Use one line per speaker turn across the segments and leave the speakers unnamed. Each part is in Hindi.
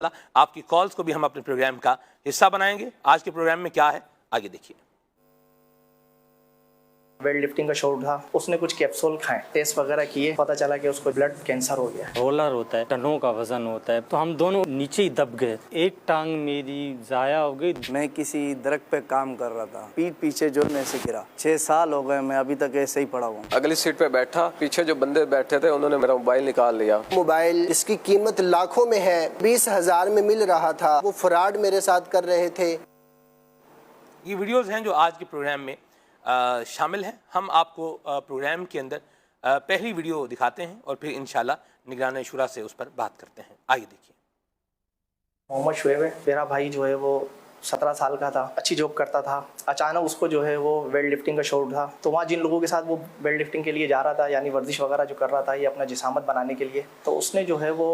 आपकी कॉल्स को भी हम अपने प्रोग्राम का हिस्सा बनाएंगे। आज के प्रोग्राम में क्या है आगे देखिए।
वेट लिफ्टिंग का शो था, उसने कुछ कैप्सूल खाए, टेस्ट वगैरह किए, पता चला कि उसको ब्लड कैंसर हो गया।
रोलर होता है, टनों का वजन होता है, तो हम दोनों नीचे ही दब गए। एक टांग मेरी जाया हो गई।
मैं किसी दरख्त पे काम कर रहा था, पीठ पीछे जोड़ने से गिरा। 6 साल हो गए, मैं अभी तक ऐसे ही पड़ा हूँ।
अगली सीट पे बैठा, पीछे जो बंदे बैठे थे उन्होंने मेरा मोबाइल निकाल लिया।
मोबाइल जिसकी कीमत लाखों में है, 20,000 में मिल रहा था, वो फ्रॉड मेरे साथ कर रहे थे।
ये वीडियोस हैं जो आज के प्रोग्राम में शामिल हैं। हम आपको प्रोग्राम के अंदर पहली वीडियो दिखाते हैं और फिर इंशाल्लाह निगरान शुरा से उस पर बात करते हैं। आइए देखिए।
मोहम्मद शुएब है, मेरा भाई जो है वो 17 साल का था, अच्छी जॉब करता था। अचानक उसको जो है वो वेट लिफ्टिंग का शौक था, तो वहाँ जिन लोगों के साथ वो वेट लिफ्टिंग के लिए जा रहा था, यानी वर्जिश वगैरह जो कर रहा था ये अपना जिसामत बनाने के लिए, तो उसने जो है वो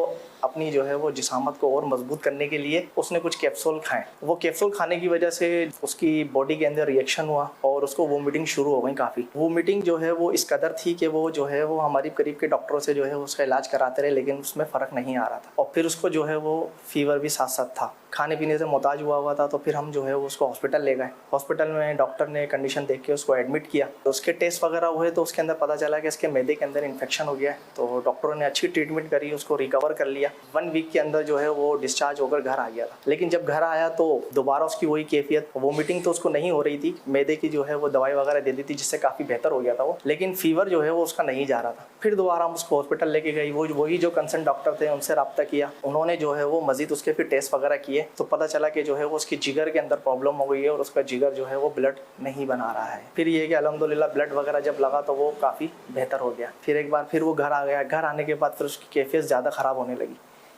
अपनी जो है वो जिसामत को और मजबूत करने के लिए उसने कुछ कैप्सूल खाए। वो कैप्सूल खाने की वजह से उसकी बॉडी के अंदर रिएक्शन हुआ और उसको वोमिटिंग शुरू हो गई। काफ़ी वोमिटिंग जो है वो इस कदर थी कि वो जो है वो हमारी करीब के डॉक्टरों से जो है उसका इलाज कराते रहे, लेकिन उसमें फ़र्क नहीं आ रहा था। और फिर उसको जो है वो फीवर भी साथ साथ था, खाने पीने से मोहताज हुआ था। तो फिर हम जो है उसको हॉस्पिटल ले गए। हॉस्पिटल में डॉक्टर ने कंडीशन देख के उसको एडमिट किया, तो उसके टेस्ट वगैरह हुए तो उसके अंदर पता चला कि इसके मैदे के अंदर इन्फेक्शन हो गया है। तो डॉक्टरों ने अच्छी ट्रीटमेंट करी, उसको रिकवर कर लिया। 1 वीक के अंदर जो है वो डिस्चार्ज होकर घर आ गया था। लेकिन जब घर आया तो दोबारा उसकी वही कैफियत, वोमिटिंग तो उसको नहीं हो रही थी, मैदे की जो है वो दवाई वगैरह दे दी थी जिससे काफ़ी बेहतर हो गया था वो, लेकिन फीवर जो है वो उसका नहीं जा रहा था। फिर दोबारा हम उसको हॉस्पिटल लेके गई, वही जो कंसर्न डॉक्टर थे उनसे रब्ता किया। उन्होंने जो है वो मजीद उसके फिर टेस्ट वगैरह किए, तो पता चला कि जो है वो उसकी जिगर के अंदर प्रॉब्लम हो गई है और उसका जिगर जो है वो ब्लड नहीं बना रहा है। फिर ये कि अल्हम्दुलिल्लाह ब्लड वगैरह जब लगा तो वो काफ़ी बेहतर हो गया। फिर एक बार फिर वो घर आ गया। घर आने के बाद फिर उसकी कैफियत ज़्यादा ख़राब होने लगी,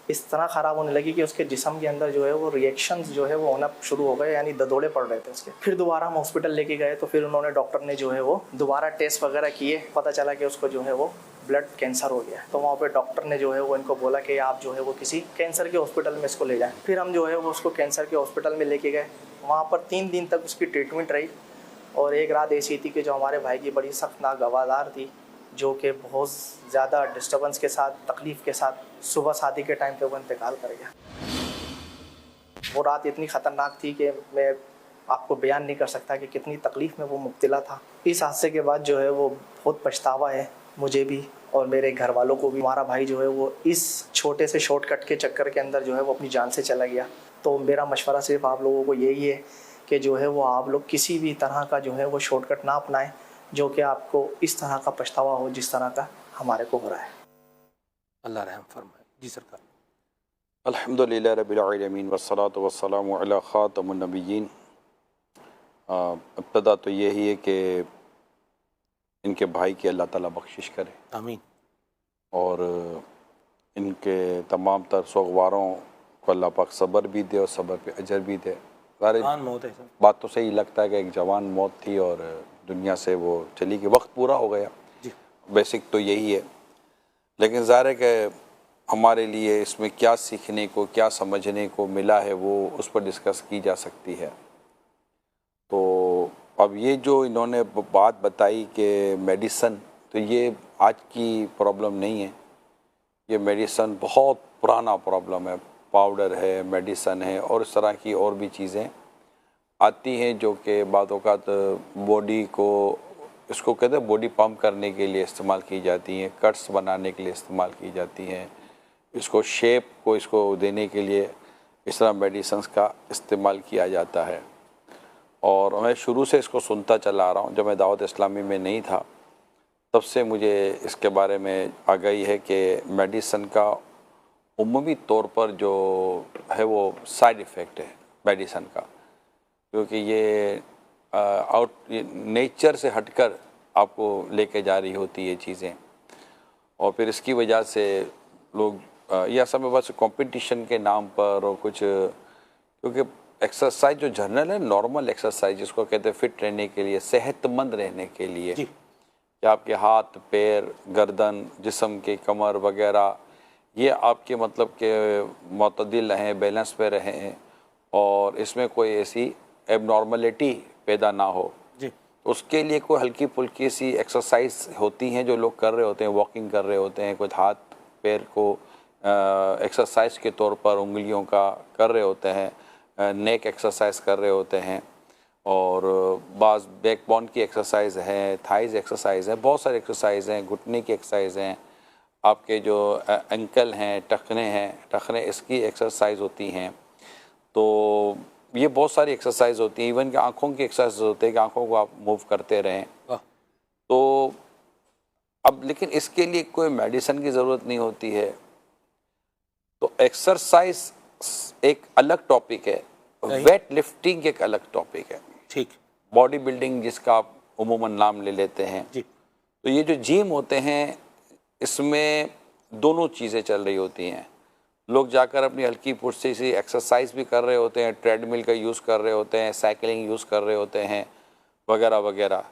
इस तरह ख़राब होने लगी कि उसके जिस्म के अंदर जो है वो रिएक्शंस जो है वो होना शुरू हो गए, यानी ददोड़े पड़ रहे थे उसके। फिर दोबारा हम हॉस्पिटल लेके गए तो फिर उन्होंने डॉक्टर ने जो है वो दोबारा टेस्ट वगैरह किए, पता चला कि उसको जो है वो ब्लड कैंसर हो गया। तो वहाँ पे डॉक्टर ने जो है वो इनको बोला कि आप जो है वो किसी कैंसर के हॉस्पिटल में इसको ले जाएं। फिर हम जो है वो उसको कैंसर के हॉस्पिटल में लेके गए। वहाँ पर 3 दिन तक उसकी ट्रीटमेंट रही और एक रात ऐसी थी कि जो हमारे भाई की बड़ी सख्तनाक गवादार थी, जो कि बहुत ज़्यादा डिस्टर्बेंस के साथ, तकलीफ़ के साथ सुबह शादी के टाइम पे वो इंतकाल कर गया। वो रात इतनी ख़तरनाक थी कि मैं आपको बयान नहीं कर सकता कि कितनी तकलीफ़ में वो मुब्तला था। इस हादसे के बाद जो है वो बहुत पछतावा है मुझे भी और मेरे घर वालों को भी। हमारा भाई जो है वो इस छोटे से शॉर्टकट के चक्कर के अंदर जो है वो अपनी जान से चला गया। तो मेरा मशवरा सिर्फ आप लोगों को यही है कि जो है वो आप लोग किसी भी तरह का जो है वो शॉर्टकट ना अपनाएं, जो कि आपको इस तरह का पछतावा हो जिस तरह का हमारे को हो रहा है।
अल्लाह रहम फरमाए। जी सरकार।
अल्हम्दुलिल्लाह रब्बिल आलमीन वस्सलातु वस्सलामु अला खातमुन नबिय्यीन। इब्तिदा तो यही है कि इनके भाई की अल्लाह ताला बख्शिश करे,
आमीन।
और इनके तमाम तर सोगवारों को अल्लाह पाक सब्र भी दे और सब्र पे अजर भी दे। सारे
मौत है सर।
बात तो सही लगता है कि एक जवान मौत थी और दुनिया से वो चली गई, वक्त पूरा हो गया।
जी
बेसिक तो यही है, लेकिन ज़ाहिर है कि हमारे लिए इसमें क्या सीखने को, क्या समझने को मिला है वो उस पर डिस्कस की जा सकती है। तो अब ये जो इन्होंने बात बताई कि मेडिसन, तो ये आज की प्रॉब्लम नहीं है, ये मेडिसन बहुत पुराना प्रॉब्लम है। पाउडर है, मेडिसन है और इस तरह की और भी चीज़ें आती हैं जो कि बाद औक़ात बॉडी को, इसको कहते हैं बॉडी पम्प करने के लिए इस्तेमाल की जाती हैं, कट्स बनाने के लिए इस्तेमाल की जाती हैं, इसको शेप को इसको देने के लिए इस तरह मेडिसन्स का इस्तेमाल किया जाता है। और मैं शुरू से इसको सुनता चला आ रहा हूँ, जब मैं दावत इस्लामी में नहीं था तब से मुझे इसके बारे में आगाही है कि मेडिसन का उम्मी तौर पर जो है वो साइड इफ़ेक्ट है मेडिसन का, क्योंकि ये नेचर से हटकर आपको लेके जा रही होती है चीज़ें, और फिर इसकी वजह से लोग यह सब बस कंपटीशन के नाम पर और कुछ, क्योंकि एक्सरसाइज जो जनरल है, नॉर्मल एक्सरसाइज जिसको कहते हैं फिट रहने के लिए, सेहतमंद रहने के लिए, कि आपके हाथ पैर गर्दन जिस्म के कमर वगैरह ये आपके मतलब के मुतदिल रहें, बैलेंस पे रहें और इसमें कोई ऐसी एबनॉर्मलिटी पैदा ना हो, उसके लिए कोई हल्की फुल्की सी एक्सरसाइज होती हैं जो लोग कर रहे होते हैं, वॉकिंग कर रहे होते हैं, कुछ हाथ पैर को एक्सरसाइज के तौर पर उंगलियों का कर रहे होते हैं, नेक एक्सरसाइज कर रहे होते हैं, और बाज़ बैकबोन की एक्सरसाइज है, थाइज एक्सरसाइज है, बहुत सारी एक्सरसाइज हैं, घुटने की एक्सरसाइज हैं, आपके जो एंकल हैं, टखने इसकी एक्सरसाइज होती हैं। तो ये बहुत सारी एक्सरसाइज होती हैं, इवन कि आँखों की एक्सरसाइज होती है कि आँखों को आप मूव करते रहें। तो अब लेकिन इसके लिए कोई मेडिसिन की ज़रूरत नहीं होती है। तो एक्सरसाइज एक अलग टॉपिक है, वेट लिफ्टिंग एक अलग टॉपिक है,
ठीक,
बॉडी बिल्डिंग जिसका आप उमूमन नाम ले लेते हैं
जी।
तो ये जो जिम होते हैं इसमें दोनों चीज़ें चल रही होती हैं। लोग जाकर अपनी हल्की फुर्ती सी एक्सरसाइज भी कर रहे होते हैं, ट्रेडमिल का यूज़ कर रहे होते हैं, साइकिलिंग यूज़ कर रहे होते हैं, वगैरह वगैरह।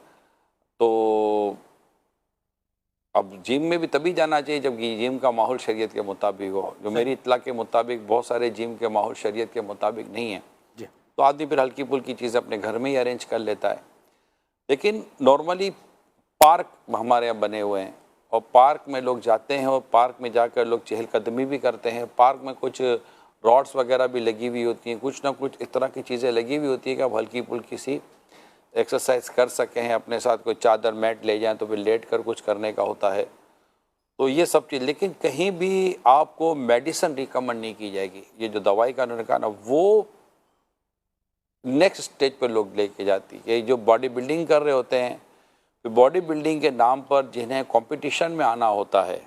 तो अब जिम में भी तभी जाना चाहिए जबकि जिम का माहौल शरीयत के मुताबिक हो। जो मेरी इत्तला के मुताबिक बहुत सारे जिम के माहौल शरीयत के मुताबिक नहीं है, तो आदमी फिर हल्की फुल्की चीज़ अपने घर में ही अरेंज कर लेता है। लेकिन नॉर्मली पार्क हमारे यहाँ बने हुए हैं और पार्क में लोग जाते हैं और पार्क में जाकर लोग चहलकदमी भी करते हैं। पार्क में कुछ रॉड्स वगैरह भी लगी हुई होती हैं, कुछ ना कुछ इस तरह की चीज़ें लगी हुई होती है कि आप हल्की फुल्की सी एक्सरसाइज कर सकें हैं। अपने साथ कोई चादर मैट ले जाएं तो फिर लेट कर कुछ करने का होता है। तो ये सब चीज़, लेकिन कहीं भी आपको मेडिसिन रिकमेंड नहीं की जाएगी। ये जो दवाई का उन्होंने कहा ना, वो नेक्स्ट स्टेज पर लोग लेके जाती है। जो बॉडी बिल्डिंग कर रहे होते हैं, तो बॉडी बिल्डिंग के नाम पर जिन्हें कंपटीशन में आना होता है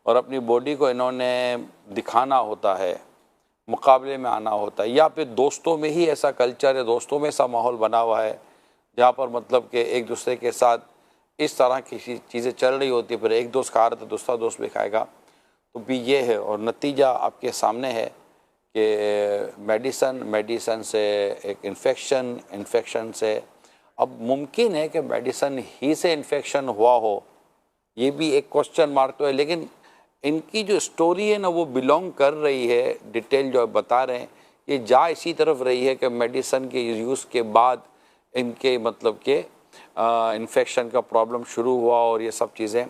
और अपनी बॉडी को इन्होंने दिखाना होता है, मुकाबले में आना होता है, या फिर दोस्तों में ही ऐसा कल्चर है, दोस्तों में ऐसा माहौल बना हुआ है जहाँ पर मतलब कि एक दूसरे के साथ इस तरह की चीज़ें चल रही होती है। फिर एक दोस्त खा रहा तो दूसरा दोस्त भी खाएगा, तो भी ये है। और नतीजा आपके सामने है कि मेडिसन से एक इन्फेक्शन से, अब मुमकिन है कि मेडिसन ही से इन्फेक्शन हुआ हो, ये भी एक क्वेश्चन मार्क तो है। लेकिन इनकी जो स्टोरी है ना, वो बिलोंग कर रही है, डिटेल जो बता रहे हैं ये जा इसी तरफ रही है कि मेडिसन के यूज़ के बाद इनके मतलब के इन्फेक्शन का प्रॉब्लम शुरू हुआ और ये सब चीज़ें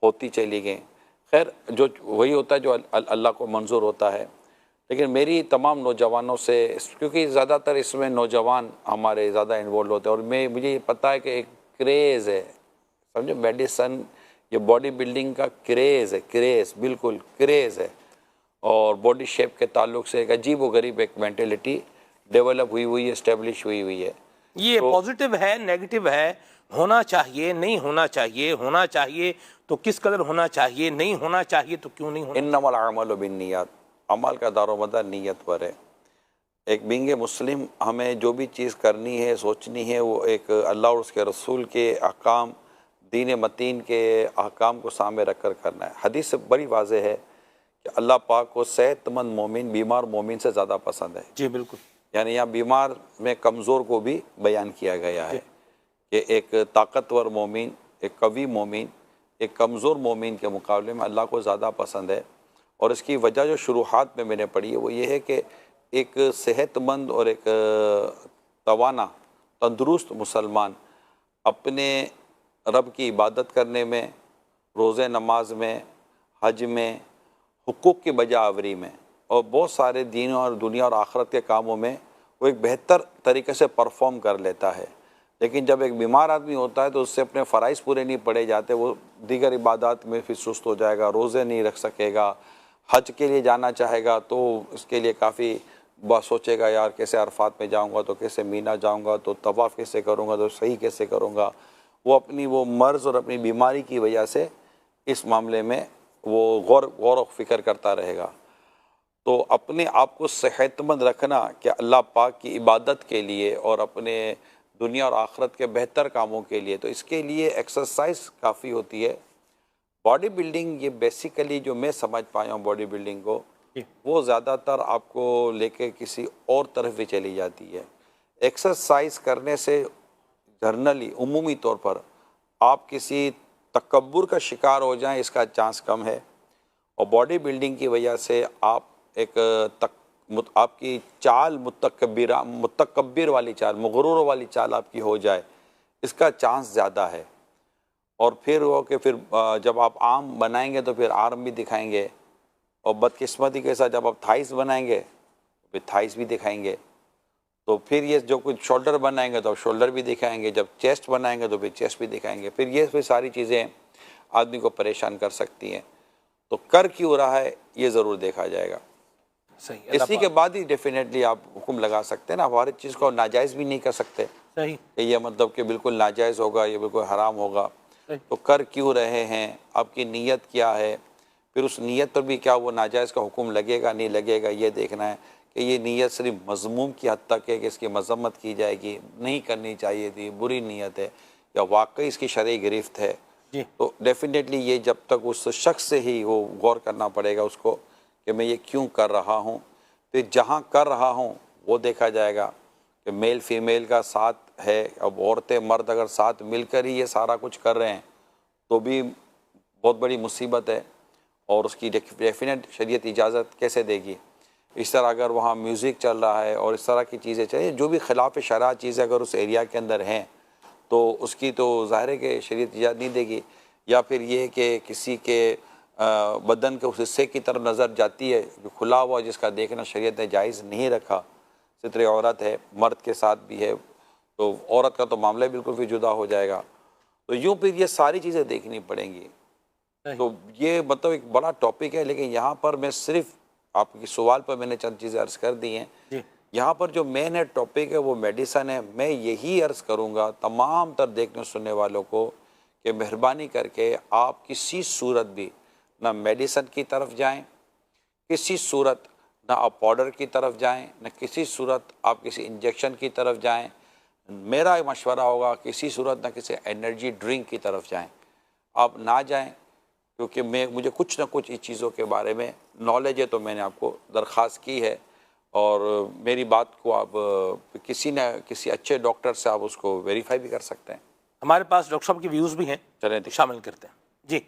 होती चली गई। खैर, जो वही होता है जो अल्लाह को मंजूर होता है। लेकिन मेरी तमाम नौजवानों से, क्योंकि ज़्यादातर इसमें नौजवान हमारे ज़्यादा इन्वॉल्व होते हैं और मुझे ये पता है कि एक क्रेज़ है, समझो, मेडिसन, ये बॉडी बिल्डिंग का क्रेज़ है, बिल्कुल क्रेज़ है। और बॉडी शेप के ताल्लुक से एक अजीब व गरीब एक मेंटेलिटी डेवलप हुई है, इस्टेब्लिश हुई है।
ये तो पॉजिटिव है, नेगेटिव है, होना चाहिए, नहीं होना चाहिए, होना चाहिए तो किस कदर होना चाहिए, नहीं होना चाहिए तो क्यों नहीं होना।
इन्नमल अमालु बिन्नियात, अमल का दारोमदार नीयत पर है। एक बिंगे मुस्लिम हमें जो भी चीज़ करनी है, सोचनी है, वो एक अल्लाह और उसके रसूल के अहकाम, दीन मतीन के अहकाम को सामने रख कर करना है। हदीस से बड़ी वाज़ेह है कि अल्लाह पाक को सेहतमंद मोमिन बीमार मोमिन से ज़्यादा पसंद है।
जी बिल्कुल।
यानी यहाँ बीमार में कमज़ोर को भी बयान किया गया है कि एक ताकतवर मोमिन, एक कवी मोमिन, एक कमज़ोर मोमिन के मुकाबले में अल्लाह को ज़्यादा पसंद है। और इसकी वजह जो शुरुआत में मैंने पढ़ी है वो ये है कि एक सेहतमंद और एक तवाना तंदुरुस्त मुसलमान अपने रब की इबादत करने में, रोज़े नमाज में, हज में, हुकूक़ की बजावरी में और बहुत सारे दीन और दुनिया और आखरत के कामों में वो एक बेहतर तरीके से परफॉर्म कर लेता है। लेकिन जब एक बीमार आदमी होता है तो उससे अपने फ़राइज़ पूरे नहीं पड़े जाते, वो दीगर इबादत में फिर सुस्त हो जाएगा, रोज़े नहीं रख सकेगा, हज के लिए जाना चाहेगा तो उसके लिए काफ़ी बात सोचेगा, यार कैसे अरफात में जाऊंगा, तो कैसे मीना जाऊंगा, तो तवाफ़ कैसे करूंगा, तो सही कैसे करूंगा। वो अपनी वो मर्ज़ और अपनी बीमारी की वजह से इस मामले में वो गौर व फिक्र करता रहेगा। तो अपने आप को सेहतमंद रखना कि अल्लाह पाक की इबादत के लिए और अपने दुनिया और आखरत के बेहतर कामों के लिए, तो इसके लिए एक्सरसाइज काफ़ी होती है। बॉडी बिल्डिंग ये बेसिकली जो मैं समझ पाया हूँ बॉडी बिल्डिंग को, वो ज़्यादातर आपको लेके किसी और तरफ भी चली जाती है। एक्सरसाइज करने से जनरली उमूमी तौर पर आप किसी तकब्बुर का शिकार हो जाएं इसका चांस कम है, और बॉडी बिल्डिंग की वजह से आप एक आपकी चाल मुतकब्बिर वाली चाल, मगरूर वाली चाल आपकी हो जाए, इसका चांस ज़्यादा है। और फिर वो कि फिर जब आप आम बनाएंगे तो फिर आर्म भी दिखाएंगे, और बदकिस्मती के साथ जब आप थाइस बनाएंगे फिर थाइस भी दिखाएंगे, तो फिर ये जो कुछ शोल्डर बनाएंगे तो आप शोल्डर भी दिखाएंगे, जब चेस्ट बनाएंगे तो फिर चेस्ट भी दिखाएंगे, फिर सारी चीज़ें आदमी को परेशान कर सकती हैं। तो कर क्यों रहा है ये ज़रूर देखा जाएगा।
सही,
इसी के बाद ही डेफिनेटली आप हुक्म लगा सकते हैं ना, हर चीज़ को नाजायज़ भी नहीं कर सकते
सही,
कि ये मतलब कि बिल्कुल नाजायज़ होगा, ये बिल्कुल हराम होगा।
सही।
तो कर क्यों रहे हैं, आपकी नीयत क्या है, फिर उस नीयत पर भी क्या वो नाजायज़ का हुक्म लगेगा नहीं लगेगा ये देखना है कि ये नीयत सिर्फ मज़मूम की हद तक है कि इसकी मजम्मत की जाएगी, नहीं करनी चाहिए थी, बुरी नीयत है, या वाकई इसकी शरई गिरफ्त है।
जी।
तो डेफिनेटली ये जब तक उस शख्स से ही वो गौर करना पड़ेगा उसको कि मैं ये क्यों कर रहा हूँ। फिर जहाँ कर रहा हूँ वो देखा जाएगा कि मेल फीमेल का साथ है। अब औरतें मर्द अगर साथ मिलकर ही ये सारा कुछ कर रहे हैं तो भी बहुत बड़ी मुसीबत है, और उसकी डेफिनेट शरीयत इजाज़त कैसे देगी। इस तरह अगर वहाँ म्यूज़िक चल रहा है और इस तरह की चीज़ें चाहिए जो भी खिलाफ शरअ चीज़ें अगर उस एरिया के अंदर हैं तो उसकी तो ज़ाहिर है कि शरीयत इजाज़त नहीं देगी। या फिर ये कि किसी के बदन के उस हिस्से की तरफ नज़र जाती है जो खुला हुआ जिसका देखना शरीयत ने जायज़ नहीं रखा, सित्र औरत है, मर्द के साथ भी है, तो औरत का तो मामला बिल्कुल भी जुदा हो जाएगा। तो यूँ फिर ये सारी चीज़ें देखनी पड़ेंगी। तो ये मतलब एक बड़ा टॉपिक है, लेकिन यहाँ पर मैं सिर्फ आपके सवाल पर मैंने चंद चीज़ें अर्ज़ कर दी हैं। यहाँ पर जो मेन है टॉपिक है वो मेडिसन है। मैं यही अर्ज़ करूँगा तमाम तर देखने सुनने वालों को कि मेहरबानी करके आप किसी सूरत भी ना मेडिसन की तरफ जाएं, किसी सूरत ना आप पाउडर की तरफ जाएं, ना किसी सूरत आप किसी इंजेक्शन की तरफ जाएं। मेरा मशवरा होगा किसी सूरत ना किसी एनर्जी ड्रिंक की तरफ जाएं, आप ना जाएं, क्योंकि मुझे कुछ ना कुछ इस चीज़ों के बारे में नॉलेज है, तो मैंने आपको दरख्वास्त की है। और मेरी बात को आप किसी अच्छे डॉक्टर से आप उसको वेरीफाई भी कर सकते हैं।
हमारे पास डॉक्टर साहब के व्यूज़ भी हैं,
चलें
शामिल करते हैं। जी,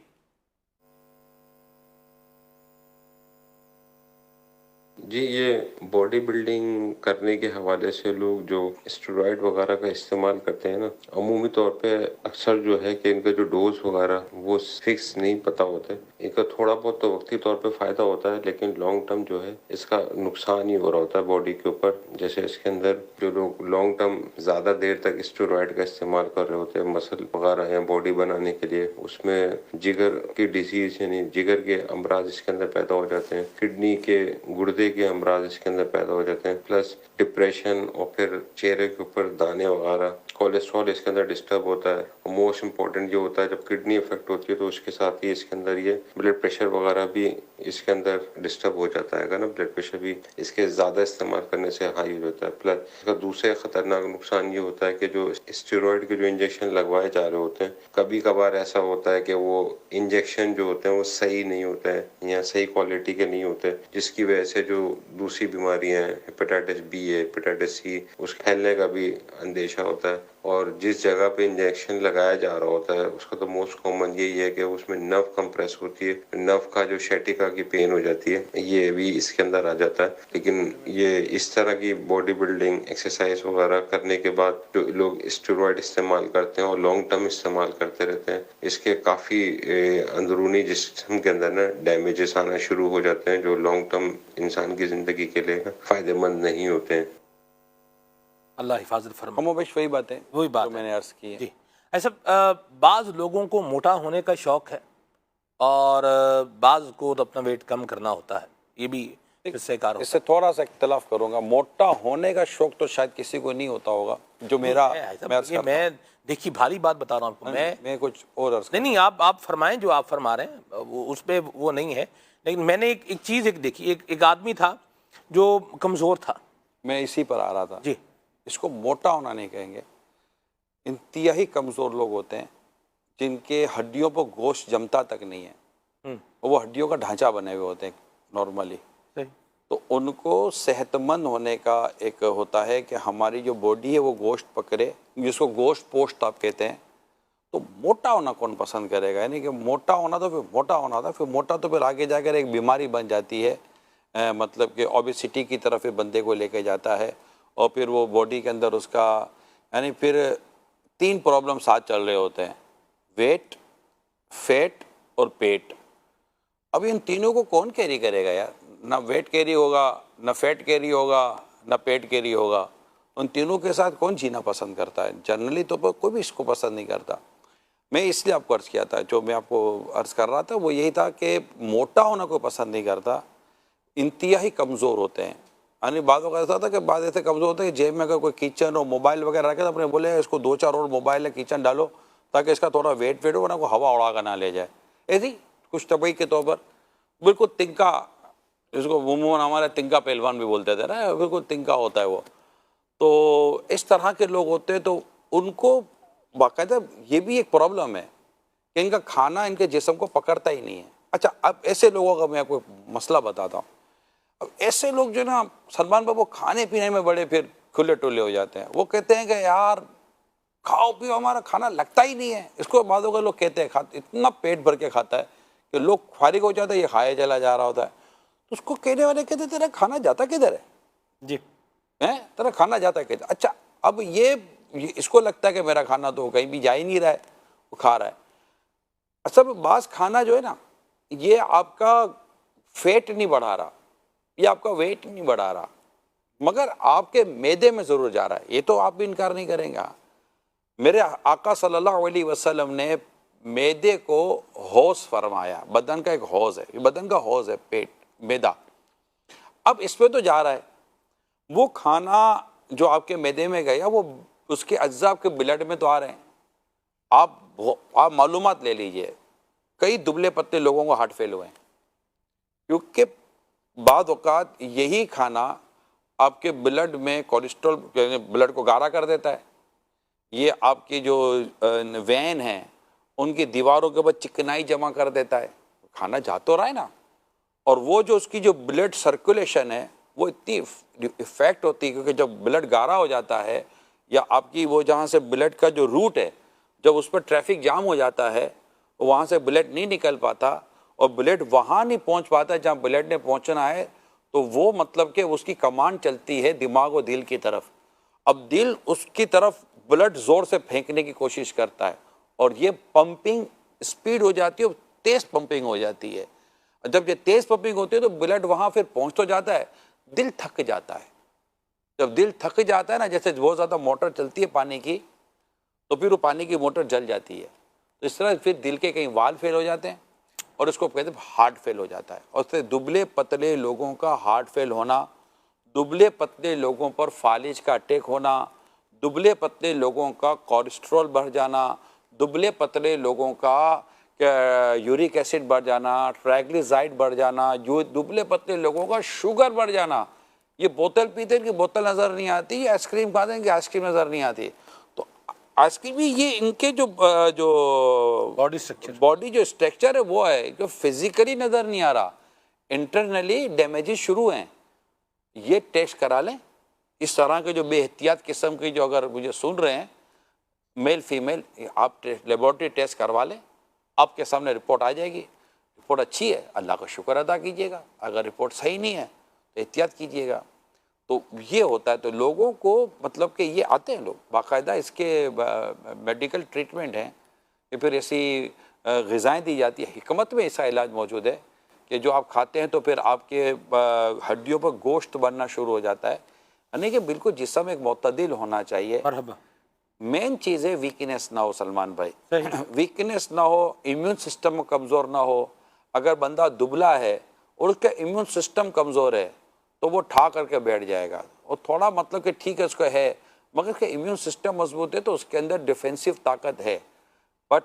जी, ये बॉडी बिल्डिंग करने के हवाले से लोग जो स्टेरॉइड वगैरह का इस्तेमाल करते हैं ना, अमूमी तौर पे अक्सर जो है कि इनका जो डोज वगैरह वो फिक्स नहीं पता होता है। इनका थोड़ा बहुत तो वक्ती तौर पे फ़ायदा होता है, लेकिन लॉन्ग टर्म जो है इसका नुकसान ही हो रहा होता है बॉडी के ऊपर। जैसे इसके अंदर जो लोग लॉन्ग टर्म ज़्यादा देर तक स्टेरॉइड का इस्तेमाल कर रहे होते हैं मसल वगैरह या बॉडी बनाने के लिए, उसमें जिगर की डिजीज़ यानी जिगर के अमराज इसके अंदर पैदा हो जाते हैं, किडनी के गुर्दे के अमराज इसके अंदर पैदा हो जाते हैं, प्लस डिप्रेशन और फिर चेहरे के ऊपर दाने वगैरह, कोलेस्ट्रॉल इसके अंदर डिस्टर्ब होता है। और मोस्ट इम्पोर्टेंट ये होता है जब किडनी इफेक्ट होती है तो उसके साथ ही इसके अंदर ये ब्लड प्रेशर वगैरह भी इसके अंदर डिस्टर्ब हो जाता है ना, ब्लड प्रेशर भी इसके ज़्यादा इस्तेमाल करने से हाई हो जाता है। प्लस इसका दूसरे खतरनाक नुकसान ये होता है कि जो स्टेरॉइड के जो इंजेक्शन लगवाए जा रहे होते हैं, कभी कभार ऐसा होता है कि वो इंजेक्शन जो होते हैं वो सही नहीं होते हैं या सही क्वालिटी के नहीं होते, जिसकी वजह से जो दूसरी बीमारियां हैं, हेपेटाइटिस बी है, हेपेटाइटिस सी, उस फैलने का भी अंदेशा होता है। और जिस जगह पे इंजेक्शन लगाया जा रहा होता है उसका तो मोस्ट कॉमन यही है कि उसमें नर्व कंप्रेस होती है, नर्व का जो शैटिका की पेन हो जाती है, ये भी इसके अंदर आ जाता है। लेकिन ये इस तरह की बॉडी बिल्डिंग एक्सरसाइज वगैरह करने के बाद जो लोग स्टेरॉइड इस्तेमाल करते हैं और लॉन्ग टर्म इस्तेमाल करते रहते हैं, इसके काफ़ी अंदरूनी जिस्म के अंदर ना डैमेजेस आना शुरू हो जाते हैं जो लॉन्ग टर्म इंसान की ज़िंदगी के लिए फ़ायदेमंद नहीं होते हैं।
अल्लाह हिफाजत फरमाए।
हम वही बात है,
वही बात
जो मैंने अर्ज़ की है।
जी, ऐसा बाज़ लोगों को मोटा होने का शौक़ है और बाज़ को तो अपना वेट कम करना होता है, ये भी इससे कार होता
इससे थोड़ा सा इख्तलाफ करूंगा। मोटा होने का शौक तो शायद किसी को नहीं होता होगा, जो मेरा
मैं देखिए भारी बात बता रहा हूँ आपको।
मैं कुछ और अर्ज़
नहीं आप फरमाएं जो आप फरमा रहे हैं, उस पर वो नहीं है। लेकिन मैंने एक चीज़ देखी, एक आदमी था जो कमज़ोर था।
मैं इसी पर आ रहा था
जी।
इसको मोटा होना नहीं कहेंगे, इंतहाई कमज़ोर लोग होते हैं जिनके हड्डियों पर गोश्त जमता तक नहीं है, वो हड्डियों का ढांचा बने हुए होते हैं नॉर्मली। तो उनको सेहतमंद होने का एक होता है कि हमारी जो बॉडी है वो गोश्त पकड़े, जिसको गोश्त पोस्ट आप कहते हैं। तो मोटा होना कौन पसंद करेगा? यानी कि मोटा होना तो फिर मोटा होना था, फिर मोटा तो फिर आगे जाकर एक बीमारी बन जाती है, मतलब कि ओबेसिटी की तरफ फिर बंदे को लेके जाता है। और फिर वो बॉडी के अंदर उसका यानी फिर 3 प्रॉब्लम साथ चल रहे होते हैं, वेट, फैट और पेट। अब इन तीनों को कौन कैरी करेगा यार? ना वेट कैरी होगा, ना फैट कैरी होगा, ना पेट कैरी होगा। उन तीनों के साथ कौन जीना पसंद करता है? जनरली तो कोई भी इसको पसंद नहीं करता। मैं इसलिए आपको अर्ज़ किया था, जो मैं आपको अर्ज़ कर रहा था वो यही था कि मोटा होना कोई पसंद नहीं करता, इंतहाई कमज़ोर होते हैं। यानी बातों का ऐसा था कि बाद ऐसे कमज़ोर होते हैं कि जेब में अगर कोई किचन और मोबाइल वगैरह रखे तो अपने बोले इसको 2-4 और मोबाइल या किचन डालो ताकि इसका थोड़ा वेट हो, वरना को हवा उड़ा कर ना ले जाए। ऐसी कुछ तबई के तौर पर बिल्कुल तिनका, जिसको मुमून हमारे तिनका पहलवान भी बोलते थे ना, बिल्कुल तिनका होता है वो। तो इस तरह के लोग होते हैं, तो उनको बाकायदा ये भी एक प्रॉब्लम है कि इनका खाना इनके जिस्म को पकड़ता ही नहीं है। अच्छा, अब ऐसे लोगों का मैं आपको मसला बताता हूँ। अब ऐसे लोग जो ना सलमान बाबू खाने पीने में बड़े फिर खुले टुले हो जाते हैं। वो कहते हैं कि यार खाओ पियो, हमारा खाना लगता ही नहीं है। इसको बादों के लोग कहते हैं, खाते इतना पेट भर के खाता है कि लोग फारिग हो जाते हैं, ये खाया चला जा रहा होता है। तो उसको कहने वाले कहते तेरा खाना जाता किधर है
जी,
हैं, तेरा खाना जाता है किधर? अच्छा, अब ये इसको लगता है कि मेरा खाना तो कहीं भी जा ही नहीं रहा है, वो खा रहा है। सब बास खाना जो है ना, ये आपका फैट नहीं बढ़ा रहा, ये आपका वेट नहीं बढ़ा रहा, मगर आपके मैदे में ज़रूर जा रहा है। ये तो आप भी इनकार नहीं करेंगे। मेरे आका सल्लल्लाहु अलैहि वसल्लम ने मैदे को हौज़ फरमाया। बदन का एक हौज़ है, ये बदन का हौज़ है पेट, मैदा। अब इस पे तो जा रहा है, वो खाना जो आपके मैदे में गया वो उसके अज्जा आपके ब्लड में तो आ रहे हैं। आप मालूमात ले लीजिए, कई दुबले पतले लोगों को हार्ट फेल हुए हैं, क्योंकि बाद औकात यही खाना आपके ब्लड में कोलेस्ट्रॉल, ब्लड को गाढ़ा कर देता है। ये आपकी जो वैन है उनकी दीवारों के ऊपर चिकनाई जमा कर देता है। खाना जा तो रहा है ना, और वो जो उसकी जो ब्लड सर्कुलेशन है वो इतनी इफेक्ट होती है, क्योंकि जब ब्लड गाढ़ा हो जाता है या आपकी वो जहाँ से ब्लड का जो रूट है, जब उस पर ट्रैफिक जाम हो जाता है, वहाँ से ब्लड नहीं निकल पाता और ब्लड वहाँ नहीं पहुँच पाता जहाँ ब्लड ने पहुँचना है, तो वो मतलब कि उसकी कमांड चलती है दिमाग और दिल की तरफ। अब दिल उसकी तरफ ब्लड ज़ोर से फेंकने की कोशिश करता है और ये पंपिंग स्पीड हो जाती है, तेज़ पंपिंग हो जाती है। जब ये तेज़ पंपिंग होती है तो ब्लड वहाँ फिर पहुँच तो जाता है, दिल थक जाता है। जब दिल थक जाता है ना, जैसे बहुत ज़्यादा मोटर चलती है पानी की, तो फिर वो पानी की मोटर जल जाती है। तो इस तरह फिर दिल के कहीं वाल्व फेल हो जाते हैं और उसको कहते हैं हार्ट फेल हो जाता है। और उससे दुबले पतले लोगों का हार्ट फेल होना, दुबले पतले लोगों पर फालिज का अटैक होना, दुबले पतले लोगों का कोलेस्ट्रॉल बढ़ जाना, दुबले पतले लोगों का यूरिक एसिड बढ़ जाना, ट्राइग्लिसराइड बढ़ जाना, जो दुबले पतले लोगों का शुगर बढ़ जाना। ये बोतल पीते हैं कि बोतल नज़र नहीं आती, ये आइसक्रीम खाते हैं कि आइसक्रीम नज़र नहीं आती। तो आइसक्रीम भी ये इनके जो बॉडी जो स्ट्रक्चर है वो है जो फिजिकली नज़र नहीं आ रहा, इंटरनली डैमेजेस शुरू हैं। ये टेस्ट करा लें। इस तरह के जो बेहतियात किस्म की जो अगर मुझे सुन रहे हैं मेल फीमेल, आप लेबॉर्ट्री टेस्ट करवा लें, आपके सामने रिपोर्ट आ जाएगी। रिपोर्ट अच्छी है, अल्लाह का शुक्र अदा कीजिएगा। अगर रिपोर्ट सही नहीं है तो एहतियात कीजिएगा। तो ये होता है। तो लोगों को मतलब कि ये आते हैं लोग बाकायदा, इसके मेडिकल ट्रीटमेंट हैं कि फिर ऐसी ग़िज़ाएँ दी जाती है। हिकमत में ऐसा इलाज मौजूद है कि जो आप खाते हैं तो फिर आपके हड्डियों पर गोश्त बनना शुरू हो जाता है। यानी कि बिल्कुल जिस्म एक मुतदिल होना चाहिए। मेन चीज़ है वीकनेस ना हो सलमान भाई, वीकनेस ना हो, इम्यून सिस्टम कमज़ोर ना हो। अगर बंदा दुबला है और उसका इम्यून सिस्टम कमज़ोर है तो वो ठा करके बैठ जाएगा। और थोड़ा मतलब कि ठीक है उसको है, मगर उसका इम्यून सिस्टम मजबूत है तो उसके अंदर डिफेंसिव ताकत है। बट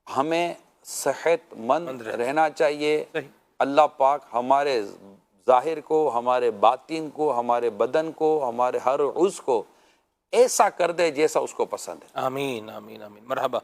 हमें सेहतमंद रहना चाहिए। अल्लाह पाक हमारे ज़ाहिर को, हमारे बातिन को, हमारे बदन को, हमारे हर उज़्व को ऐसा कर दे जैसा उसको पसंद है।
आमीन आमीन आमीन। मरहबा।